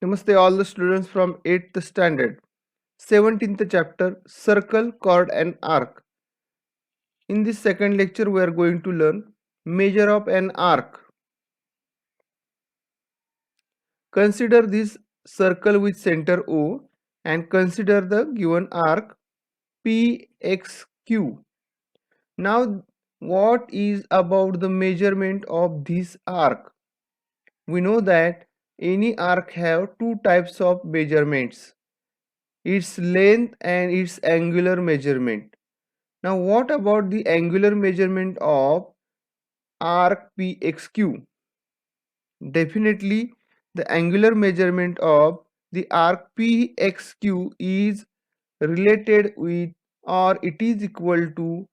Namaste all the students from 8th standard. 17th chapter Circle, Chord and Arc. In this second lecture we are going to learn measure of an arc. Consider this circle with center O and consider the given arc PXQ. Now what is about the measurement of this arc? We know that any arc have two types of measurements, its length and its angular measurement. Now what about the angular measurement of arc PXQ? Definitely the angular measurement of the arc PXQ is related with or it is equal to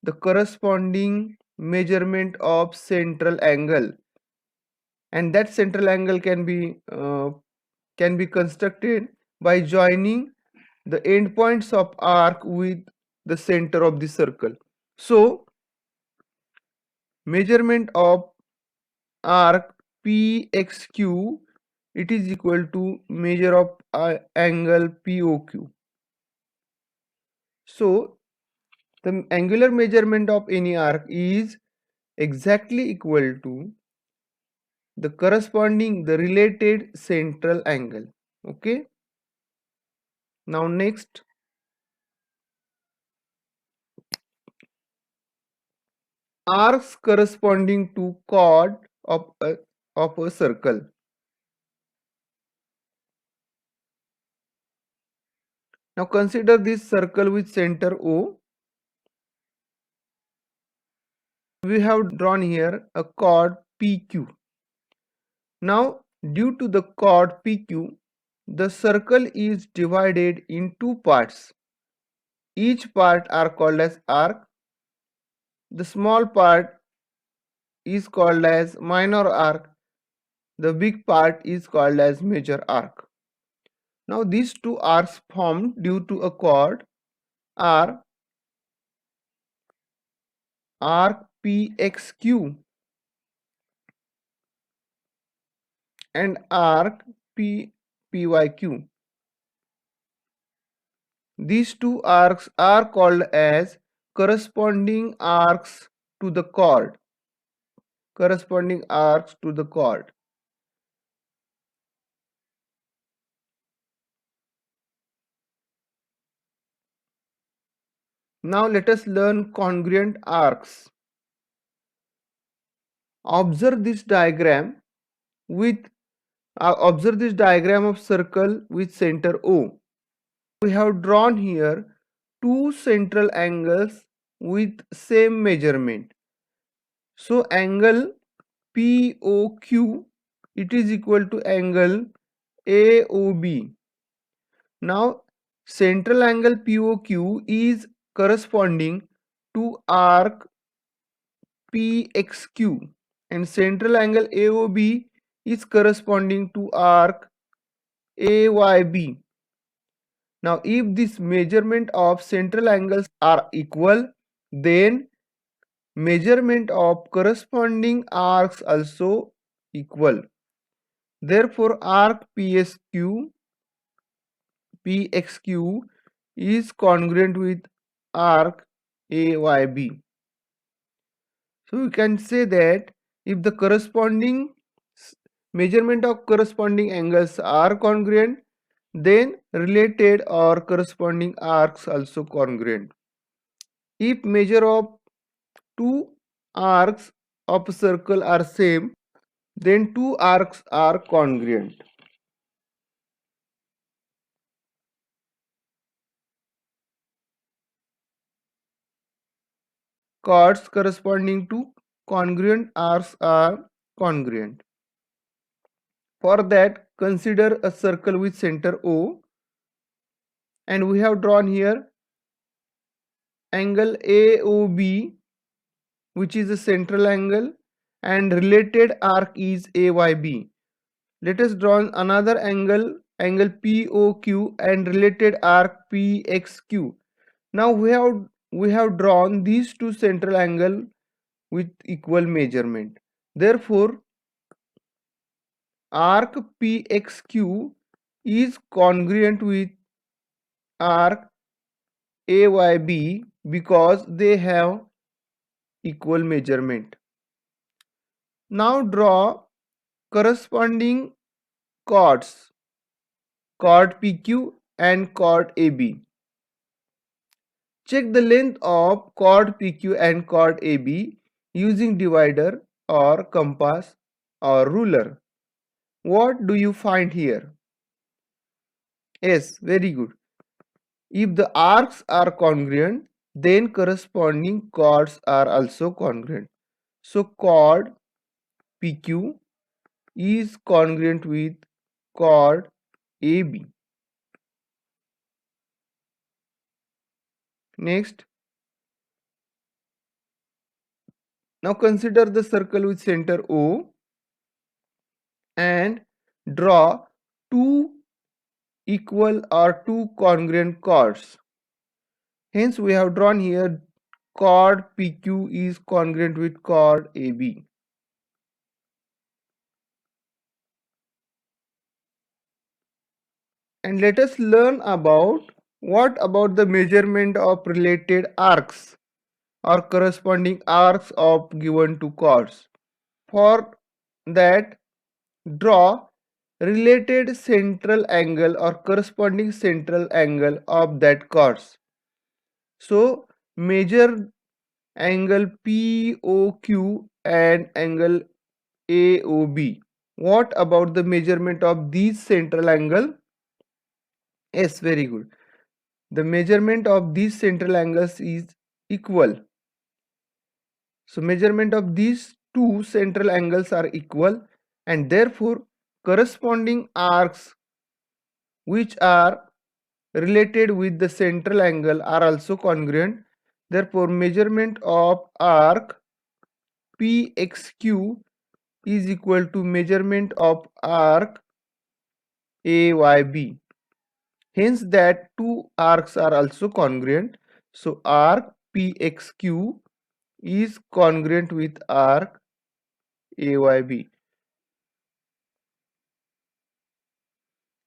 the corresponding measurement of central angle, and that central angle can be constructed by joining the endpoints of arc with the center of the circle. So measurement of arc PXQ, it is equal to measure of angle POQ. So the angular measurement of any arc is exactly equal to the related central angle. Okay. Now next, arcs corresponding to chord of a circle. Now consider this circle with center O. We have drawn here a chord PQ. Now due to the chord PQ, the circle is divided in two parts. Each part are called as arc. The small part is called as minor arc. The big part is called as major arc. Now these two arcs formed due to a chord are arc PXQ and arc PYQ. These two arcs are called as corresponding arcs to the chord. Corresponding arcs to the chord. Now let us learn congruent arcs. Observe this diagram of circle with center O. We have drawn here two central angles with same measurement. So angle POQ, it is equal to angle AOB. Now central angle POQ is corresponding to arc PXQ and central angle AOB is corresponding to arc AYB. Now if this measurement of central angles are equal, then measurement of corresponding arcs also equal. Therefore arc PXQ is congruent with arc AYB. So we can say that if the corresponding measurement of corresponding angles are congruent, then related or corresponding arcs also congruent. If measure of two arcs of a circle are same, then two arcs are congruent. Chords corresponding to congruent arcs are congruent. For that, consider a circle with center O, and we have drawn here angle AOB, which is a central angle, and related arc is AYB. Let us draw another angle POQ, and related arc PXQ. Now we have drawn these two central angle with equal measurement. Therefore arc PXQ is congruent with arc AYB because they have equal measurement. Now draw corresponding chords, chord PQ and chord AB. Check the length of chord PQ and chord AB using divider or compass or ruler. What do you find here? Yes, very good. If the arcs are congruent, then corresponding chords are also congruent. So chord PQ is congruent with chord AB. Next, now consider the circle with center O and draw two equal or two congruent chords. Hence, we have drawn here chord PQ is congruent with chord AB. And let us learn about what about the measurement of related arcs or corresponding arcs of given two chords. For that, draw related central angle or corresponding central angle of that chords. So measure angle POQ and angle AOB. What about the measurement of these central angle? Yes, very good. The measurement of these central angles is equal. So measurement of these two central angles are equal and therefore corresponding arcs which are related with the central angle are also congruent. Therefore measurement of arc PXQ is equal to measurement of arc AYB. Hence that two arcs are also congruent. So arc PXQ is congruent with arc AYB.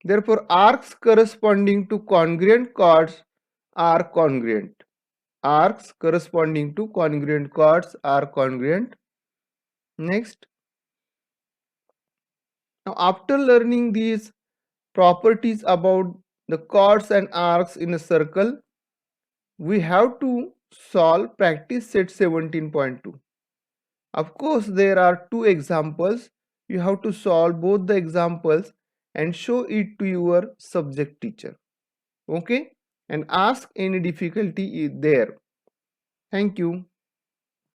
Therefore, arcs corresponding to congruent chords are congruent. Arcs corresponding to congruent chords are congruent. Next. Now, after learning these properties about the chords and arcs in a circle, we have to solve practice set 17.2. Of course, there are two examples. You have to solve both the examples and show it to your subject teacher. Okay? And ask any difficulty there. Thank you.